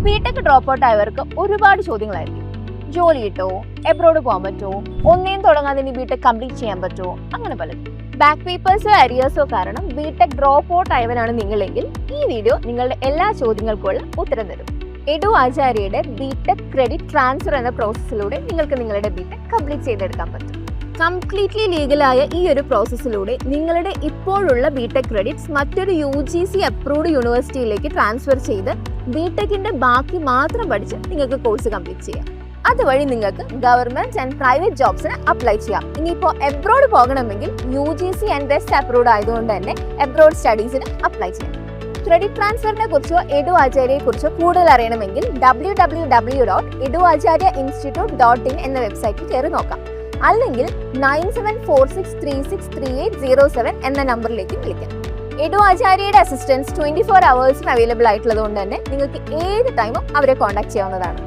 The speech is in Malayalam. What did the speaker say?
ബിടെക് ഡ്രോപ്പ് ഔട്ട് ആയവർക്ക് ഒരുപാട് ചോദ്യങ്ങളായിരിക്കും. ജോലി കിട്ടോ, എബ്രോഡ് പോകാൻ പറ്റുമോ, ഒന്നേം തുടങ്ങാതെ ഇനി ബിടെക് കംപ്ലീറ്റ് ചെയ്യാൻ പറ്റുമോ, അങ്ങനെ പലതും. ബാക്ക് പേപ്പേഴ്സോ അരിയേഴ്സോ കാരണം ബിടെക് ഡ്രോപ്പ് ഔട്ട് ആയവരാണ് നിങ്ങളെങ്കിൽ ഈ വീഡിയോ നിങ്ങളുടെ എല്ലാ ചോദ്യങ്ങൾക്കുള്ള ഉത്തരം തരും. എഡു ആചാര്യയുടെ ബിടെക് ക്രെഡിറ്റ് ട്രാൻസ്ഫർ എന്ന പ്രോസസ്സിലൂടെ നിങ്ങൾക്ക് നിങ്ങളുടെ ബിടെക് കംപ്ലീറ്റ് ചെയ്തെടുക്കാൻ പറ്റും. കംപ്ലീറ്റ്ലി ലീഗലായ ഈ ഒരു പ്രോസസ്സിലൂടെ നിങ്ങളുടെ ഇപ്പോഴുള്ള ബിടെക് ക്രെഡിറ്റ്സ് മറ്റൊരു UGC അപ്രൂവ്ഡ് യൂണിവേഴ്സിറ്റിയിലേക്ക് ട്രാൻസ്ഫർ ചെയ്ത് ബിടെക്കിന്റെ ബാക്കി മാത്രം പഠിച്ച് നിങ്ങൾക്ക് കോഴ്സ് കംപ്ലീറ്റ് ചെയ്യാം. അതുവഴി നിങ്ങൾക്ക് ഗവൺമെന്റ് ആൻഡ് പ്രൈവറ്റ് ജോബ്സിന് അപ്ലൈ ചെയ്യാം. ഇനിയിപ്പോൾ എബ്രോഡ് പോകണമെങ്കിൽ UGC ആൻഡ് ബെസ്റ്റ് അപ്രൂവ്ഡ് ആയതുകൊണ്ട് തന്നെ എബ്രോഡ് സ്റ്റഡീസിന് അപ്ലൈ ചെയ്യാം. ക്രെഡിറ്റ് ട്രാൻസ്ഫറിനെ കുറിച്ചോ എഡു ആചാര്യയെ കുറിച്ചോ കൂടുതൽ അറിയണമെങ്കിൽ www.eduacharyainstitute.in എന്ന വെബ്സൈറ്റിൽ കയറി നോക്കാം. അല്ലെങ്കിൽ 9746363807 എന്ന നമ്പറിലേക്ക് വിളിക്കാം. എഡു ആചാര്യയുടെ അസിസ്റ്റൻസ് 24 hours അവൈലബിൾ ആയിട്ടുള്ളത് കൊണ്ട് തന്നെ നിങ്ങൾക്ക് ഏത് ടൈമും അവരെ കോൺടാക്ട് ചെയ്യാവുന്നതാണ്.